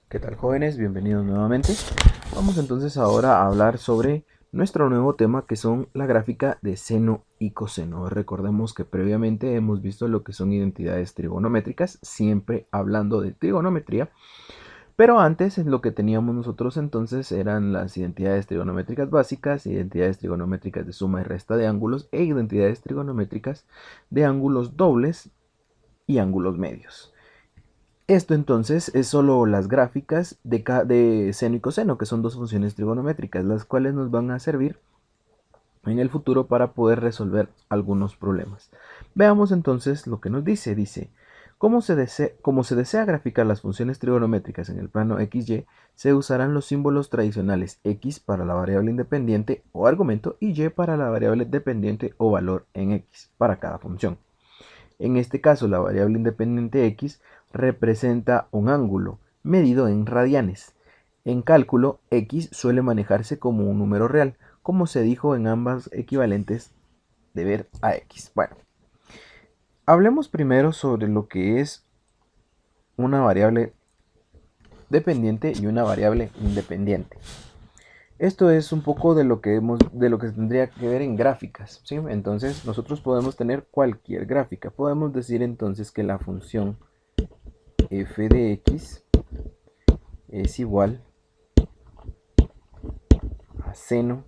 ¿Qué tal, jóvenes? Bienvenidos nuevamente. Vamos entonces ahora a hablar sobre nuestro nuevo tema, que son la gráfica de seno y coseno. Recordemos que previamente hemos visto lo que son identidades trigonométricas, siempre hablando de trigonometría, pero antes lo que teníamos nosotros entonces eran las identidades trigonométricas básicas, identidades trigonométricas de suma y resta de ángulos e identidades trigonométricas de ángulos dobles y ángulos medios. Esto entonces es solo las gráficas de seno y coseno, que son dos funciones trigonométricas, las cuales nos van a servir en el futuro para poder resolver algunos problemas. Veamos entonces lo que nos dice. Dice, como se desea graficar las funciones trigonométricas en el plano XY, se usarán los símbolos tradicionales X para la variable independiente o argumento y Y para la variable dependiente o valor en X para cada función. En este caso, la variable independiente x representa un ángulo medido en radianes. En cálculo, x suele manejarse como un número real, como se dijo en ambas equivalentes de ver a x. Bueno, hablemos primero sobre lo que es una variable dependiente y una variable independiente. Esto es un poco de lo que se tendría que ver en gráficas, ¿sí? Entonces, nosotros podemos tener cualquier gráfica. Podemos decir entonces que la función f de x es igual a seno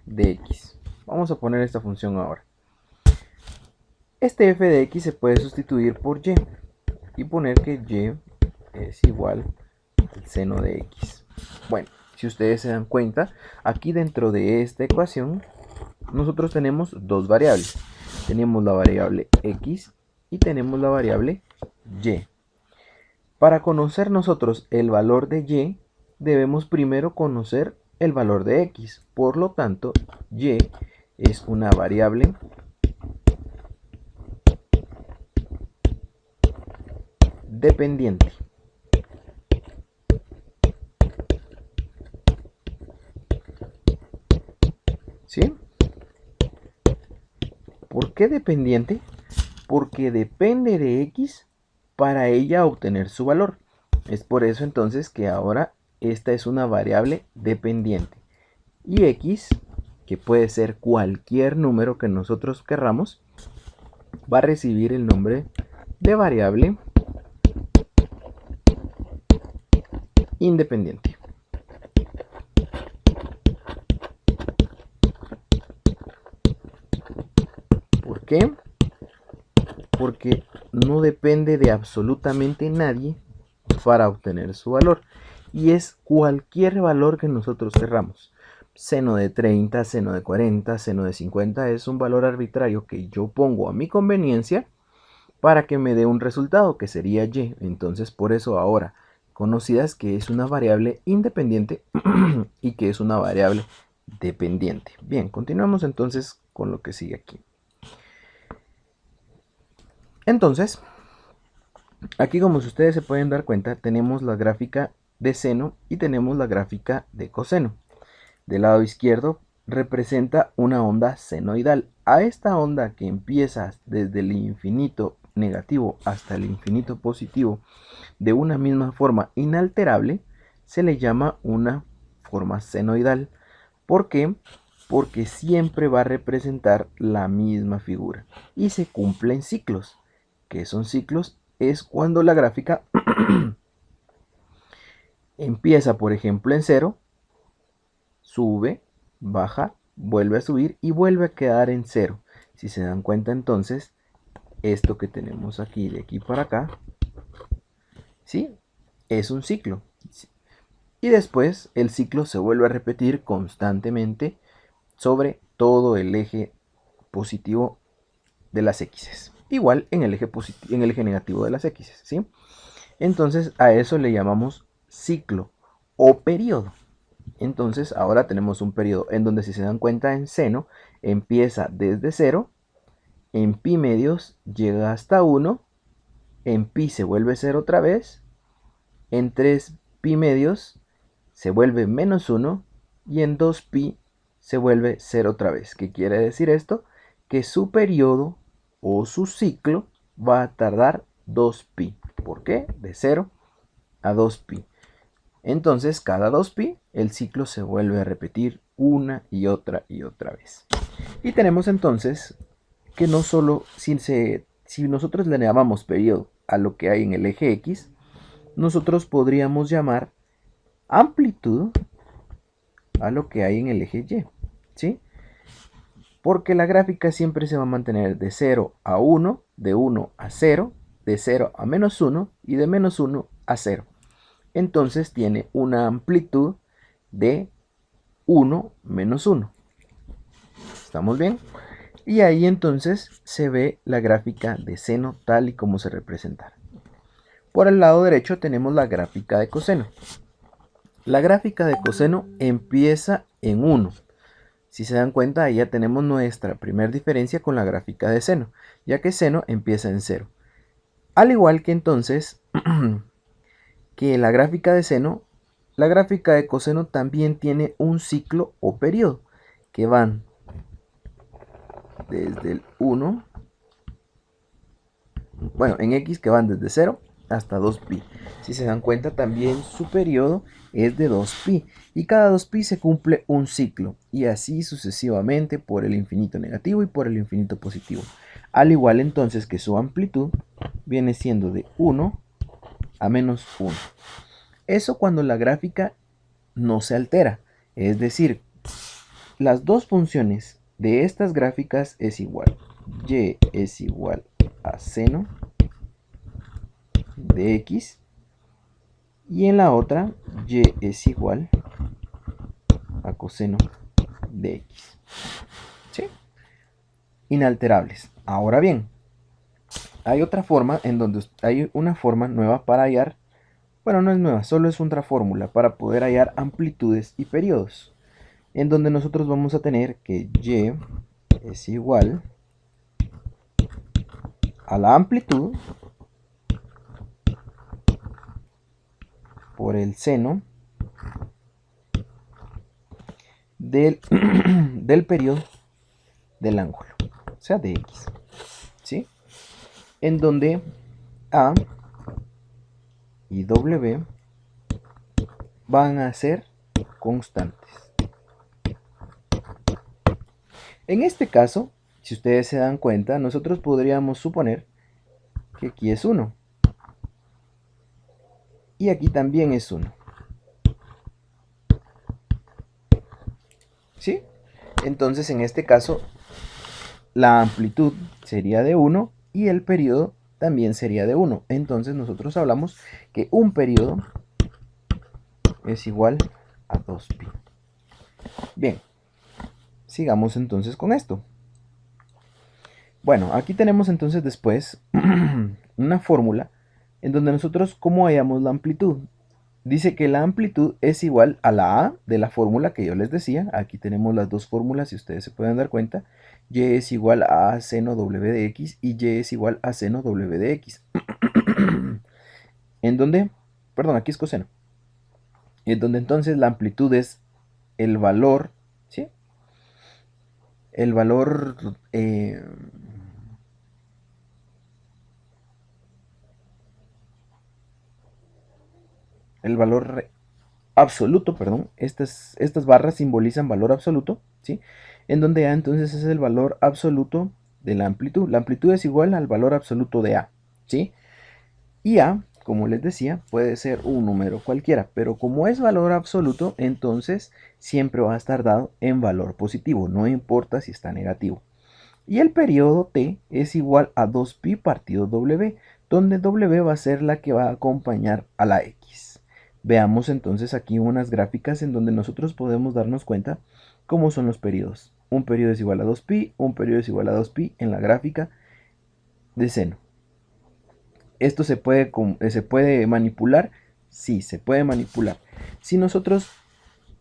de x. Vamos a poner esta función ahora. Este f de x se puede sustituir por y poner que y es igual al seno de x. Bueno, si ustedes se dan cuenta, aquí dentro de esta ecuación nosotros tenemos dos variables. Tenemos la variable x y tenemos la variable y. Para conocer nosotros el valor de y, debemos primero conocer el valor de x. Por lo tanto, y es una variable dependiente. ¿Sí? ¿Por qué dependiente? Porque depende de x para ella obtener su valor. Es por eso entonces que ahora esta es una variable dependiente. Y x, que puede ser cualquier número que nosotros querramos, va a recibir el nombre de variable independiente. ¿Por qué? Porque no depende de absolutamente nadie para obtener su valor. Y es cualquier valor que nosotros querramos. Seno de 30, seno de 40, seno de 50 es un valor arbitrario que yo pongo a mi conveniencia para que me dé un resultado que sería y. Entonces, por eso ahora conocidas que es una variable independiente y que es una variable dependiente. Bien, continuamos entonces con lo que sigue aquí. Entonces, aquí, como ustedes se pueden dar cuenta, tenemos la gráfica de seno y tenemos la gráfica de coseno. Del lado izquierdo representa una onda senoidal. A esta onda, que empieza desde el infinito negativo hasta el infinito positivo de una misma forma inalterable, se le llama una forma senoidal. ¿Por qué? Porque siempre va a representar la misma figura y se cumplen ciclos. ¿Qué son ciclos? Es cuando la gráfica empieza, por ejemplo, en cero, sube, baja, vuelve a subir y vuelve a quedar en cero. Si se dan cuenta, entonces, esto que tenemos aquí, de aquí para acá, ¿sí? Es un ciclo. Y después el ciclo se vuelve a repetir constantemente sobre todo el eje positivo de las X. Igual en el eje negativo de las X, ¿sí? Entonces a eso le llamamos ciclo o periodo. Entonces ahora tenemos un periodo en donde, si se dan cuenta, en seno empieza desde 0, en pi medios llega hasta 1, en pi se vuelve 0 otra vez, en 3 pi medios se vuelve menos 1 y en 2 pi se vuelve 0 otra vez. ¿Qué quiere decir esto? Que su periodo o su ciclo va a tardar 2 pi. ¿Por qué? De 0 a 2pi. Entonces, cada 2pi, el ciclo se vuelve a repetir una y otra vez. Y tenemos entonces que no solo si nosotros le llamamos periodo a lo que hay en el eje X, nosotros podríamos llamar amplitud a lo que hay en el eje Y, ¿sí? Porque la gráfica siempre se va a mantener de 0 a 1, de 1 a 0, de 0 a menos 1 y de menos 1 a 0. Entonces tiene una amplitud de 1 menos 1. ¿Estamos bien? Y ahí entonces se ve la gráfica de seno tal y como se representa. Por el lado derecho tenemos la gráfica de coseno. La gráfica de coseno empieza en 1. Si se dan cuenta, ahí ya tenemos nuestra primera diferencia con la gráfica de seno, ya que seno empieza en 0. Al igual que entonces que la gráfica de seno, la gráfica de coseno también tiene un ciclo o periodo que van desde el 1, bueno, en X que van desde 0 hasta 2pi. Si se dan cuenta, también su periodo es de 2pi y cada 2pi se cumple un ciclo y así sucesivamente por el infinito negativo y por el infinito positivo. Al igual entonces que su amplitud viene siendo de 1 a menos 1. Eso cuando la gráfica no se altera, es decir, las dos funciones de estas gráficas es igual. Y es igual a seno de X y en la otra y es igual a coseno de X. ¿Sí? Inalterables. Ahora bien, hay otra forma en donde hay una forma nueva para hallar, bueno, no es nueva, solo es otra fórmula para poder hallar amplitudes y periodos, en donde nosotros vamos a tener que y es igual a la amplitud por el seno del, del periodo del ángulo, o sea, de X, ¿sí? En donde A y W van a ser constantes. En este caso, si ustedes se dan cuenta, nosotros podríamos suponer que aquí es 1 y aquí también es 1. ¿Sí? Entonces, en este caso, la amplitud sería de 1 y el periodo también sería de 1. Entonces, nosotros hablamos que un periodo es igual a 2pi. Bien, sigamos entonces con esto. Bueno, aquí tenemos entonces después una fórmula en donde nosotros, ¿cómo hallamos la amplitud? Dice que la amplitud es igual a la A de la fórmula que yo les decía. Aquí tenemos las dos fórmulas, si ustedes se pueden dar cuenta. Y es igual a seno W de X y Y es igual a seno W de X. En donde, perdón, aquí es coseno. En donde entonces la amplitud es el valor, ¿sí? El valor absoluto, perdón. Estas barras simbolizan valor absoluto, ¿sí? En donde A entonces es el valor absoluto de la amplitud. La amplitud es igual al valor absoluto de A, ¿sí? Y A, como les decía, puede ser un número cualquiera, pero como es valor absoluto, entonces siempre va a estar dado en valor positivo, no importa si está negativo. Y el periodo T es igual a 2pi partido W, donde W va a ser la que va a acompañar a la X. Veamos entonces aquí unas gráficas en donde nosotros podemos darnos cuenta cómo son los periodos. Un periodo es igual a 2pi, un periodo es igual a 2pi en la gráfica de seno. ¿Esto se puede manipular? Sí, se puede manipular. Si nosotros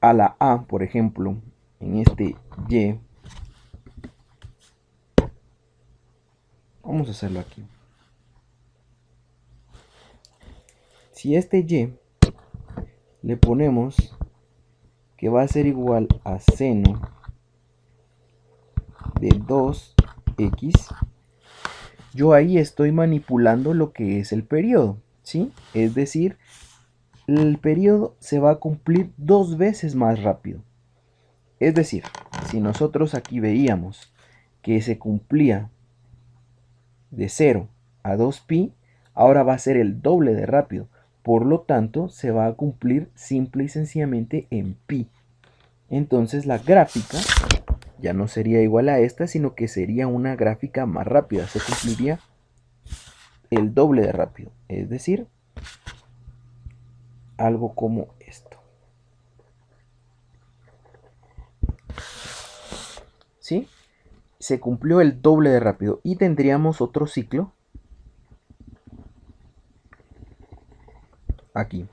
a la A, por ejemplo, en este Y, vamos a hacerlo aquí. Si este Y le ponemos que va a ser igual a seno de 2x, yo ahí estoy manipulando lo que es el periodo, ¿sí? Es decir, el periodo se va a cumplir 2 veces más rápido. Es decir, si nosotros aquí veíamos que se cumplía de 0 a 2pi, ahora va a ser el doble de rápido. Por lo tanto, se va a cumplir simple y sencillamente en pi. Entonces la gráfica ya no sería igual a esta, sino que sería una gráfica más rápida. Se cumpliría el doble de rápido. Es decir, algo como esto. ¿Sí? Se cumplió el doble de rápido. Y tendríamos otro ciclo aquí.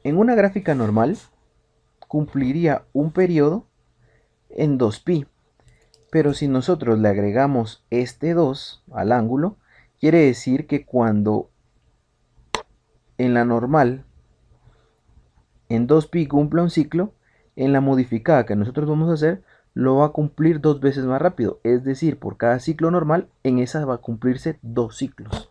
En una gráfica normal, cumpliría un periodo en 2pi. Pero si nosotros le agregamos este 2 al ángulo, quiere decir que cuando en la normal en 2pi cumpla un ciclo, en la modificada que nosotros vamos a hacer, lo va a cumplir 2 veces más rápido. Es decir, por cada ciclo normal, en esa va a cumplirse 2 ciclos.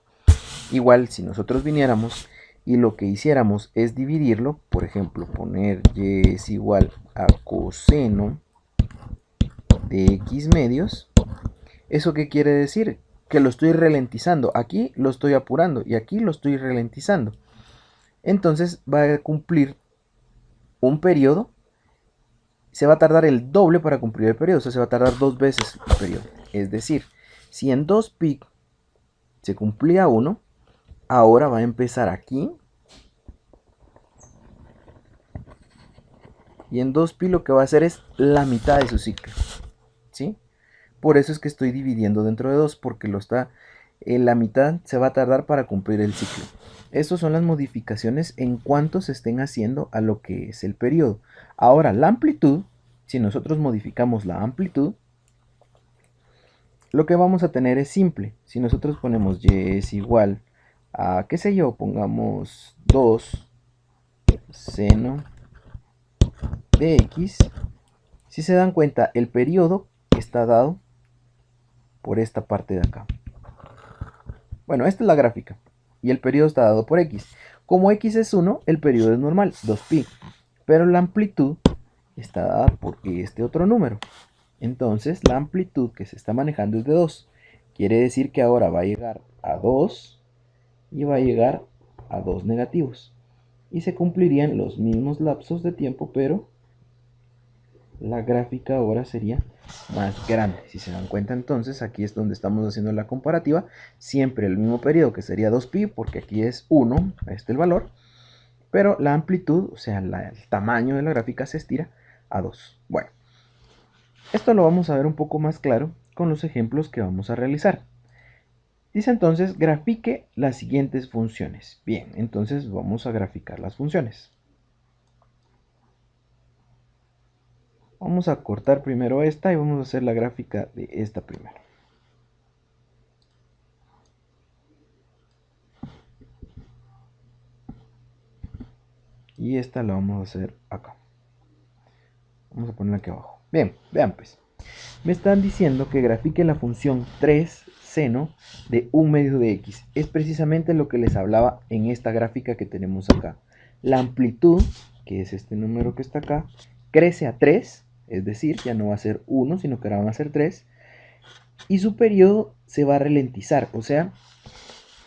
Igual, si nosotros viniéramos y lo que hiciéramos es dividirlo, por ejemplo, poner y es igual a coseno de x medios, ¿eso qué quiere decir? Que lo estoy ralentizando. Aquí lo estoy apurando y aquí lo estoy ralentizando. Entonces va a cumplir un periodo. Se va a tardar el doble para cumplir el periodo. O sea, se va a tardar 2 veces el periodo. Es decir, si en 2pi se cumplía 1, ahora va a empezar aquí. Y en 2pi lo que va a hacer es la mitad de su ciclo. ¿Sí? Por eso es que estoy dividiendo dentro de 2, porque la mitad se va a tardar para cumplir el ciclo. Estas son las modificaciones en cuanto se estén haciendo a lo que es el periodo. Ahora, la amplitud, si nosotros modificamos la amplitud, lo que vamos a tener es simple. Si nosotros ponemos y es igual a, qué sé yo, pongamos 2 seno de x, si se dan cuenta, el periodo está dado por esta parte de acá. Bueno, esta es la gráfica y el periodo está dado por x. Como x es 1, el periodo es normal, 2pi, pero la amplitud está dada por este otro número. Entonces la amplitud que se está manejando es de 2. Quiere decir que ahora va a llegar a 2 y va a llegar a 2 negativos. Y se cumplirían los mismos lapsos de tiempo, pero la gráfica ahora sería más grande. Si se dan cuenta, entonces aquí es donde estamos haciendo la comparativa. Siempre el mismo periodo, que sería 2pi, porque aquí es 1, este es el valor, pero la amplitud, o sea, el tamaño de la gráfica se estira a 2. Bueno, esto lo vamos a ver un poco más claro con los ejemplos que vamos a realizar. Dice entonces, grafique las siguientes funciones. Bien, entonces vamos a graficar las funciones. Vamos a cortar primero esta y vamos a hacer la gráfica de esta primero. Y esta la vamos a hacer acá. Vamos a ponerla aquí abajo. Bien, vean pues. Me están diciendo que grafique la función 3 seno de 1 medio de x. Es precisamente lo que les hablaba en esta gráfica que tenemos acá. La amplitud, que es este número que está acá, crece a 3, es decir, ya no va a ser 1, sino que ahora van a ser 3. Y su periodo se va a ralentizar, o sea,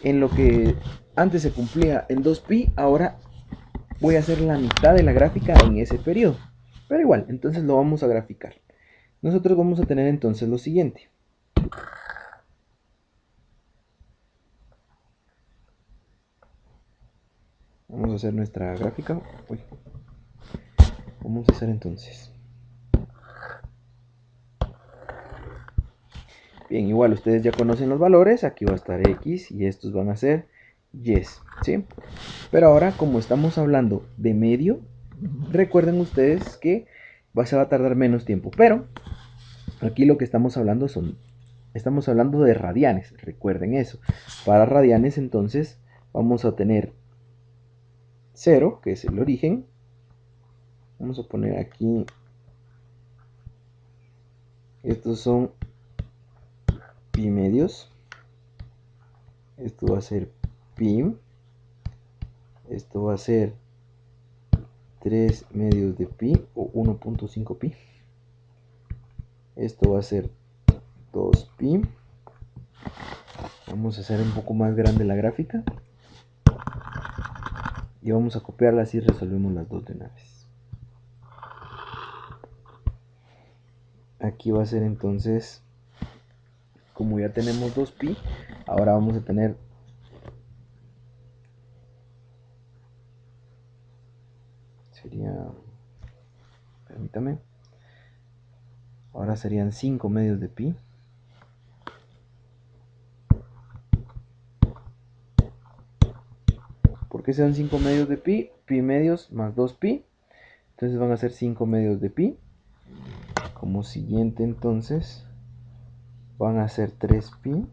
en lo que antes se cumplía en 2pi, ahora voy a hacer la mitad de la gráfica en ese periodo. Pero igual, entonces lo vamos a graficar. Nosotros vamos a tener entonces lo siguiente. Vamos a hacer nuestra gráfica. Uy. Vamos a hacer entonces. Bien, igual ustedes ya conocen los valores. Aquí va a estar x y estos van a ser y, ¿sí? Pero ahora, como estamos hablando de medio, recuerden ustedes que se va a tardar menos tiempo. Pero aquí lo que estamos hablando de radianes. Recuerden eso. Para radianes, entonces, vamos a tener 0, que es el origen. Vamos a poner aquí. Estos son pi medios. Esto va a ser pi. Esto va a ser 3 medios de pi o 1.5 pi. Esto va a ser 2 pi. Vamos a hacer un poco más grande la gráfica. Y vamos a copiarla así resolvemos las dos de una vez. Aquí va a ser entonces, como ya tenemos 2 pi, ahora vamos a tener permítame, ahora serían 5 medios de pi. ¿Por qué sean 5 medios de pi? Pi medios más 2 pi. Entonces van a ser 5 medios de pi. Como siguiente entonces van a ser 3 pi.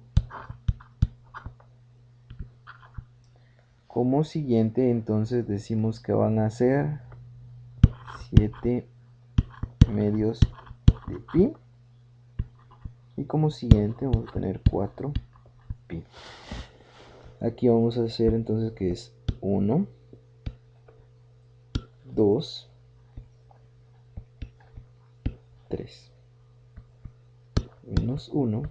Como siguiente entonces decimos que van a ser 7 medios de pi. Y como siguiente vamos a tener 4 pi. Aquí vamos a hacer entonces que es 1, 2, 3. Menos 1,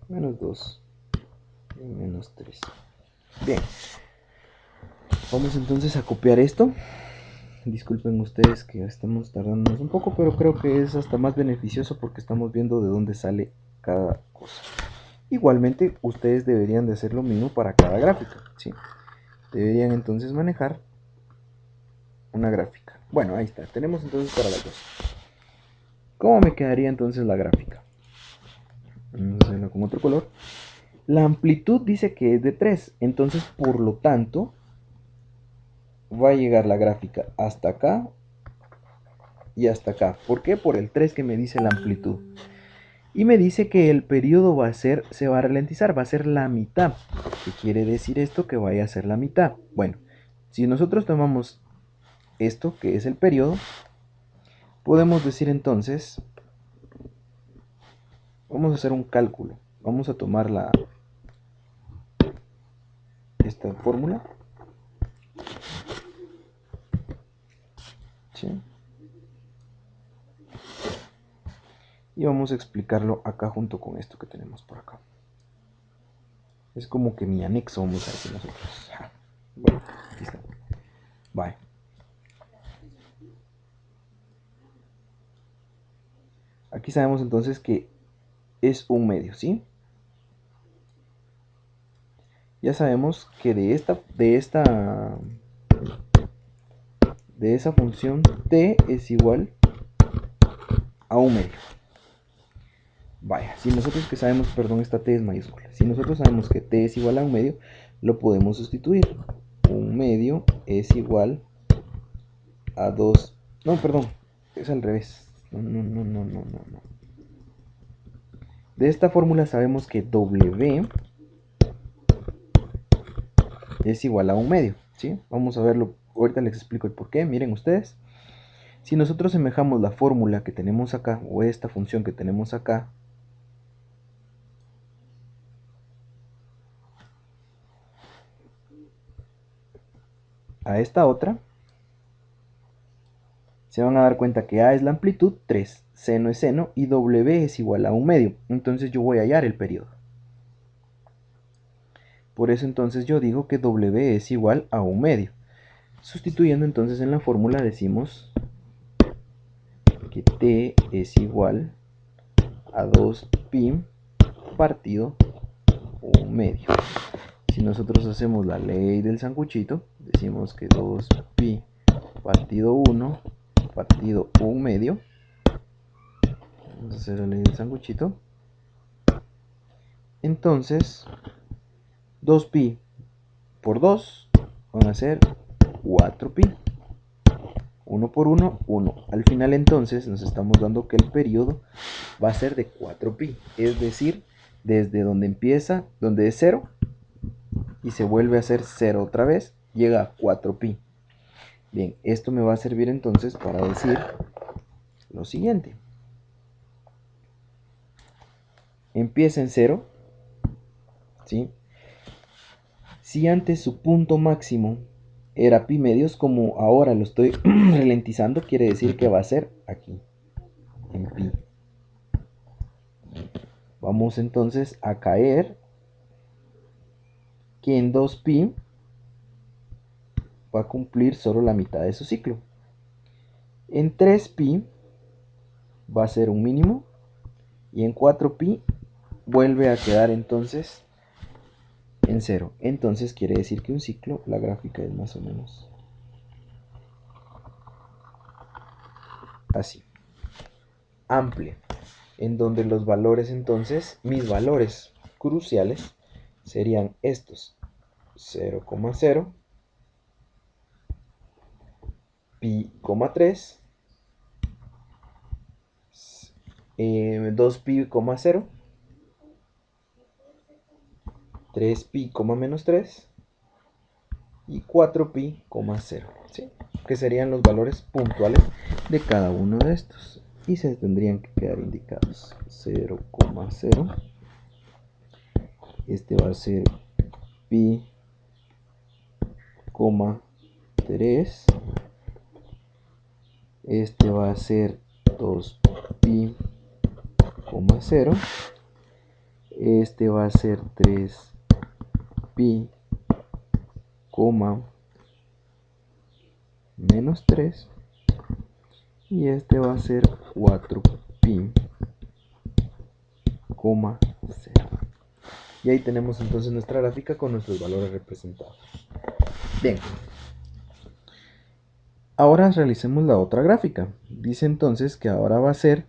menos 2 y menos 3. Bien. Vamos entonces a copiar esto. Disculpen ustedes que estamos tardándonos un poco, pero creo que es hasta más beneficioso porque estamos viendo de dónde sale cada cosa. Igualmente, ustedes deberían de hacer lo mismo para cada gráfica, ¿sí? Deberían entonces manejar una gráfica. Bueno, ahí está. Tenemos entonces para las dos. ¿Cómo me quedaría entonces la gráfica? Vamos a hacerla con otro color. La amplitud dice que es de 3, entonces por lo tanto va a llegar la gráfica hasta acá y hasta acá. ¿Por qué? Por el 3 que me dice la amplitud. Y me dice que el periodo se va a ralentizar, va a ser la mitad. ¿Qué quiere decir esto? Que vaya a ser la mitad. Bueno, si nosotros tomamos esto, que es el periodo, podemos decir entonces, vamos a hacer un cálculo. Vamos a tomar esta fórmula. ¿Sí? Y vamos a explicarlo acá junto con esto que tenemos por acá. Es como que mi anexo, vamos a decir nosotros. Bueno, aquí está. Bye. Aquí sabemos entonces que es un medio, ¿sí? Ya sabemos que de esa función t es igual a un medio. Vaya, si nosotros que sabemos, perdón, esta t es mayúscula. Si nosotros sabemos que t es igual a un medio, lo podemos sustituir. Un medio es igual a 2. No, perdón, es al revés. No. De esta fórmula sabemos que W es igual a un medio, ¿sí? Vamos a verlo, ahorita les explico el por qué. Miren ustedes, si nosotros semejamos la fórmula que tenemos acá, o esta función que tenemos acá, a esta otra, se van a dar cuenta que A es la amplitud, 3, seno es seno y W es igual a un medio. Entonces yo voy a hallar el periodo. Por eso entonces yo digo que W es igual a un medio. Sustituyendo entonces en la fórmula decimos que T es igual a 2pi partido un medio. Si nosotros hacemos la ley del sanguchito, decimos que 2pi partido 1 partido un medio. Vamos a hacer la ley del sanguchito. Entonces, 2pi por 2 van a ser 4pi. 1 por 1, 1. Al final entonces nos estamos dando que el periodo va a ser de 4pi. Es decir, desde donde empieza, donde es 0, y se vuelve a hacer 0 otra vez, llega a 4pi. Bien, esto me va a servir entonces para decir lo siguiente. Empieza en 0, ¿sí? Si antes su punto máximo era pi medios, como ahora lo estoy ralentizando, quiere decir que va a ser aquí, en pi. Vamos entonces a caer que en 2pi va a cumplir solo la mitad de su ciclo. En 3pi va a ser un mínimo y en 4pi vuelve a quedar entonces en 0. Entonces quiere decir que un ciclo, la gráfica es más o menos así, amplia, en donde los valores entonces, mis valores cruciales serían estos: 0,0, pi, 3, 2pi, 0, 3pi, menos 3 y 4pi, 0, ¿sí? Que serían los valores puntuales de cada uno de estos y se tendrían que quedar indicados. 0,0, este va a ser pi, 3, este va a ser 2pi, 0, este va a ser 3pi, menos 3 y este va a ser 4pi, 0. Y ahí tenemos entonces nuestra gráfica con nuestros valores representados. Bien, ahora realicemos la otra gráfica. Dice entonces que ahora va a ser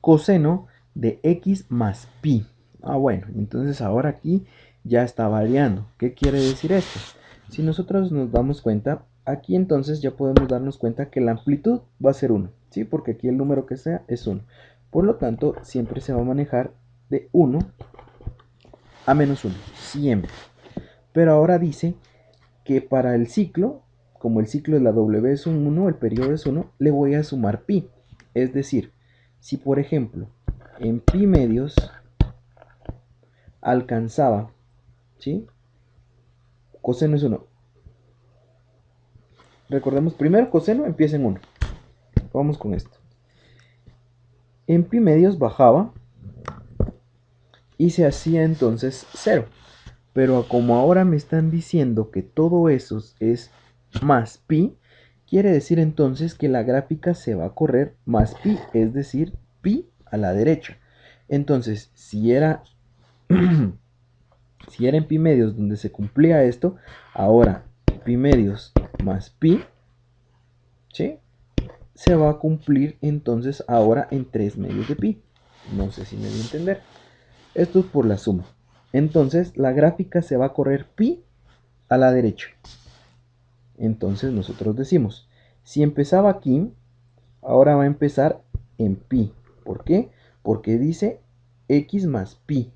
coseno de x más pi. Bueno, entonces ahora aquí ya está variando. ¿Qué quiere decir esto? Si nosotros nos damos cuenta, aquí entonces ya podemos darnos cuenta que la amplitud va a ser 1, ¿sí? Porque aquí el número que sea es 1. Por lo tanto, siempre se va a manejar de 1 a menos 1, siempre. Pero ahora dice que para el ciclo, como el ciclo de la W es un 1, el periodo es 1, le voy a sumar pi. Es decir, si por ejemplo en pi medios alcanzaba, ¿sí? Coseno es 1. Recordemos, primero coseno empieza en 1. Vamos con esto. En pi medios bajaba y se hacía entonces 0. Pero como ahora me están diciendo que todo eso es más pi, quiere decir entonces que la gráfica se va a correr más pi, es decir, pi a la derecha. Entonces, si era en pi medios donde se cumplía esto, ahora pi medios más pi, ¿sí? Se va a cumplir entonces ahora en 3 medios de pi. No sé si me voy a entender. Esto es por la suma. Entonces la gráfica se va a correr pi a la derecha. Entonces nosotros decimos, si empezaba aquí, ahora va a empezar en pi. ¿Por qué? Porque dice x más pi.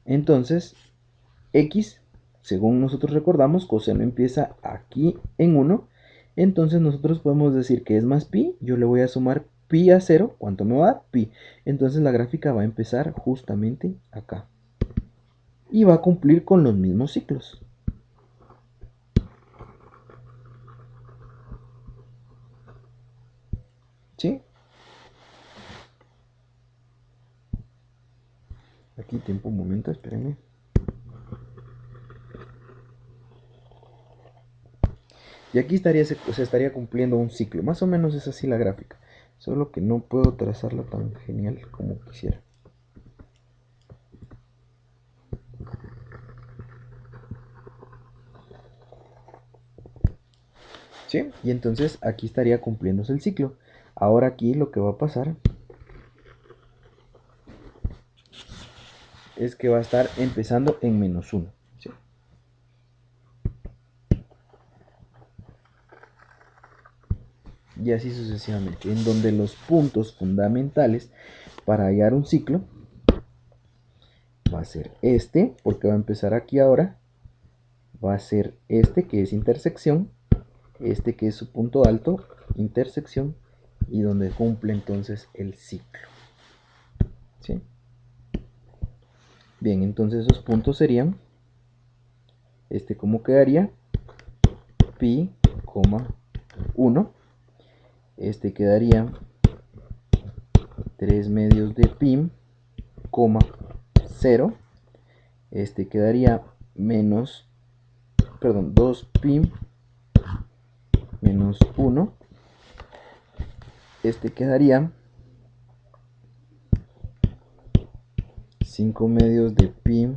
Entonces, x, según nosotros recordamos, coseno empieza aquí en 1. Entonces nosotros podemos decir que es más pi. Yo le voy a sumar pi a 0. ¿Cuánto me va a dar? Pi. Entonces la gráfica va a empezar justamente acá. Y va a cumplir con los mismos ciclos. ¿Sí? Aquí tiempo un momento, espérenme. Y aquí se estaría cumpliendo un ciclo. Más o menos es así la gráfica. Solo que no puedo trazarla tan genial como quisiera. ¿Sí? Y entonces aquí estaría cumpliéndose el ciclo. Ahora aquí lo que va a pasar es que va a estar empezando en menos 1. ¿Sí? Y así sucesivamente, en donde los puntos fundamentales para hallar un ciclo va a ser este, porque va a empezar aquí ahora, va a ser este que es intersección, este que es su punto alto, intersección, y donde cumple entonces el ciclo. ¿Sí? Bien, entonces esos puntos serían Este como quedaría pi, 1. Este quedaría 3 medios de pi, 0. Este quedaría menos, perdón, 2 pi menos 1. Este quedaría 5 medios de pi,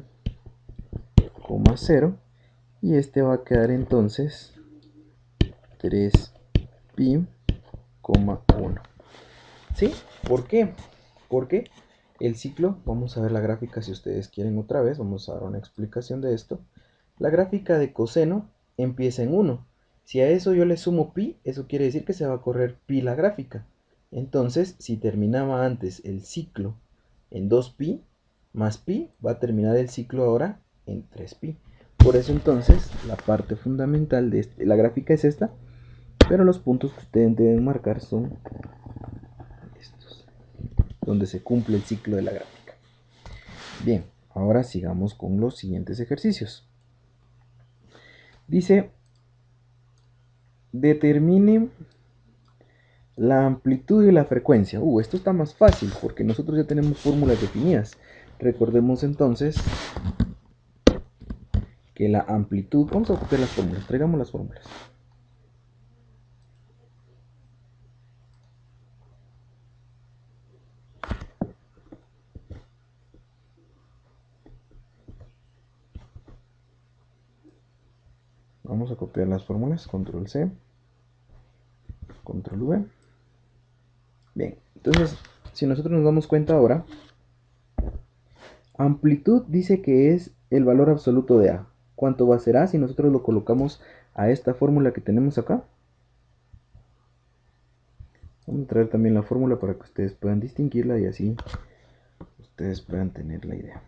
0. Y este va a quedar entonces 3 pi, 1. ¿Sí? ¿Por qué? Porque el ciclo, vamos a ver la gráfica si ustedes quieren otra vez, vamos a dar una explicación de esto. La gráfica de coseno empieza en 1. Si a eso yo le sumo pi, eso quiere decir que se va a correr pi la gráfica. Entonces, si terminaba antes el ciclo en 2pi más pi, va a terminar el ciclo ahora en 3pi. Por eso entonces, la parte fundamental de la gráfica es esta, pero los puntos que ustedes deben marcar son estos, donde se cumple el ciclo de la gráfica. Bien, ahora sigamos con los siguientes ejercicios. Dice, determine la amplitud y la frecuencia. Esto está más fácil porque nosotros ya tenemos fórmulas definidas. Recordemos entonces que la amplitud, vamos a copiar las fórmulas, traigamos las fórmulas. Vamos a copiar las fórmulas, control C, control V. Bien, entonces, si nosotros nos damos cuenta ahora, amplitud dice que es el valor absoluto de A. ¿Cuánto va a ser A si nosotros lo colocamos a esta fórmula que tenemos acá? Vamos a traer también la fórmula para que ustedes puedan distinguirla y así ustedes puedan tener la idea.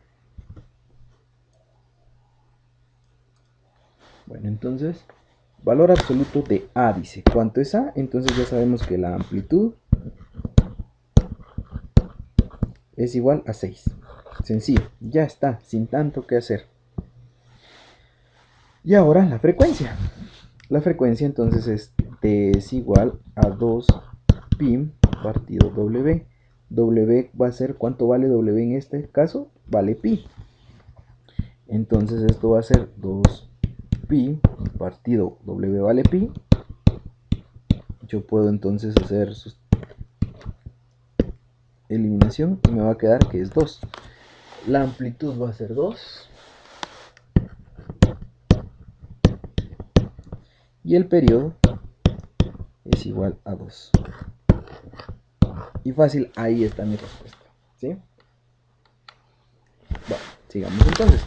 Bueno, entonces, valor absoluto de A dice. ¿Cuánto es A? Entonces ya sabemos que la amplitud es igual a 6. Sencillo, ya está, sin tanto que hacer. Y ahora la frecuencia. La frecuencia entonces es T es igual a 2 pi partido W. W va a ser, ¿cuánto vale W en este caso? Vale pi. Entonces esto va a ser 2 pi partido W vale pi. Yo puedo entonces hacer eliminación y me va a quedar que es 2. La amplitud va a ser 2. Y el periodo es igual a 2. Y fácil, ahí está mi respuesta. ¿Sí? Bueno, sigamos entonces.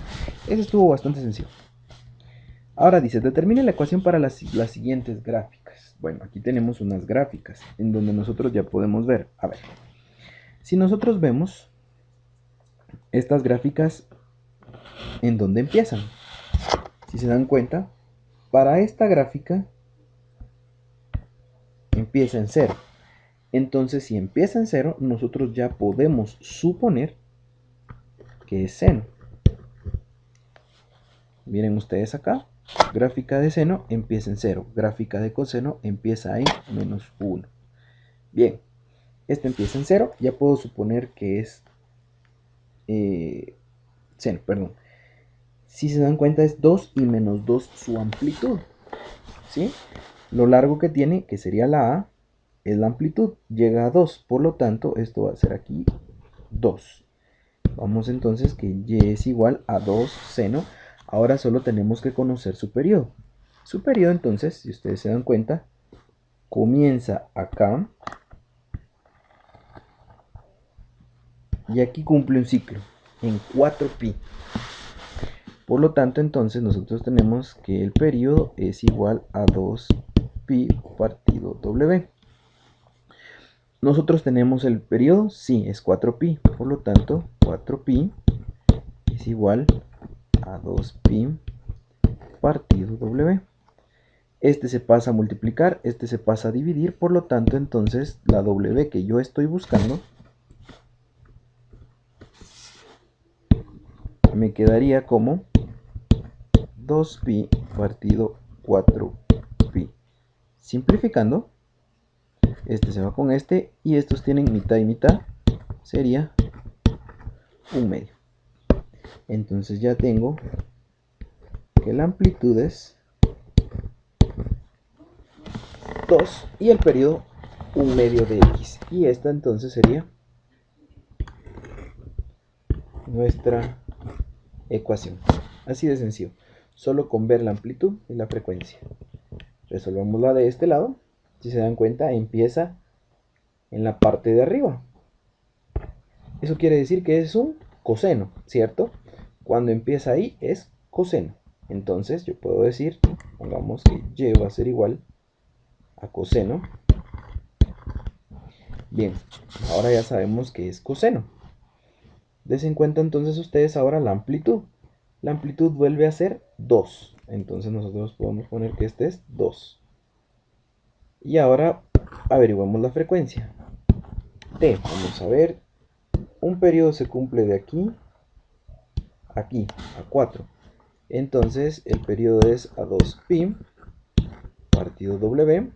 Eso estuvo bastante sencillo. Ahora dice, determine la ecuación para las siguientes gráficas. Bueno, aquí tenemos unas gráficas en donde nosotros ya podemos ver. A ver, si nosotros vemos estas gráficas, ¿en dónde empiezan? Si se dan cuenta, para esta gráfica empieza en 0. Entonces, si empieza en 0, nosotros ya podemos suponer que es seno. Miren ustedes acá, gráfica de seno empieza en 0, gráfica de coseno empieza en menos 1. Bien, este empieza en 0, ya puedo suponer que es seno, perdón. Si se dan cuenta es 2 y menos 2 su amplitud, ¿sí? Lo largo que tiene, que sería la A, es la amplitud, llega a 2, por lo tanto esto va a ser aquí 2. Vamos entonces que Y es igual a 2 seno. Ahora solo tenemos que conocer su periodo. Su periodo entonces, si ustedes se dan cuenta, comienza acá y aquí cumple un ciclo en 4pi. Por lo tanto entonces nosotros tenemos que el periodo es igual a 2pi partido W. Nosotros tenemos el periodo, sí, es 4pi. Por lo tanto 4pi es igual a 2pi partido W. Este se pasa a multiplicar, este se pasa a dividir, por lo tanto entonces la W que yo estoy buscando me quedaría como 2pi partido 4pi. Simplificando, este se va con este y estos tienen mitad y mitad, sería 1/2. Entonces ya tengo que la amplitud es 2 y el periodo 1/2 de x. Y esta entonces sería nuestra ecuación. Así de sencillo, solo con ver la amplitud y la frecuencia. Resolvámosla de este lado. Si se dan cuenta, empieza en la parte de arriba. Eso quiere decir que es un coseno, ¿cierto? Cuando empieza ahí es coseno. Entonces yo puedo decir, pongamos que y va a ser igual a coseno. Bien, ahora ya sabemos que es coseno. Des en cuenta entonces ustedes ahora la amplitud. La amplitud vuelve a ser 2. Entonces nosotros podemos poner que este es 2. Y ahora averiguamos la frecuencia. T, vamos a ver, un periodo se cumple de aquí a 4. Entonces el periodo es a 2pi partido W.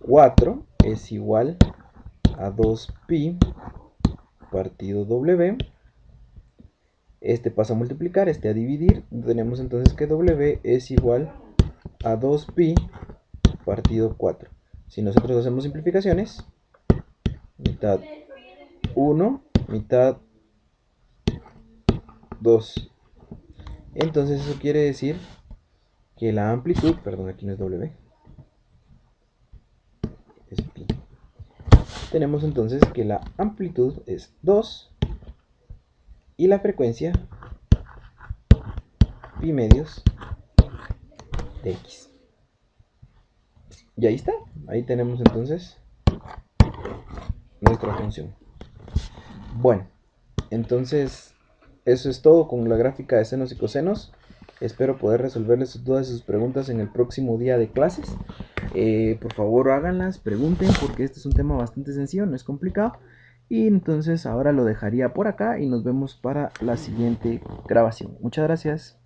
4 es igual a 2pi partido W. Este pasa a multiplicar, este a dividir. Tenemos entonces que W es igual a 2pi partido 4. Si nosotros hacemos simplificaciones, mitad 1, mitad 2. Entonces eso quiere decir que la amplitud, perdón, aquí no es W, es pi. Tenemos entonces que la amplitud es 2 y la frecuencia pi medios de x. Y ahí está, ahí tenemos entonces nuestra función. Bueno, entonces eso es todo con la gráfica de senos y cosenos. Espero poder resolverles todas sus preguntas en el próximo día de clases. Por favor háganlas, pregunten, porque este es un tema bastante sencillo, no es complicado. Y entonces ahora lo dejaría por acá y nos vemos para la siguiente grabación. Muchas gracias.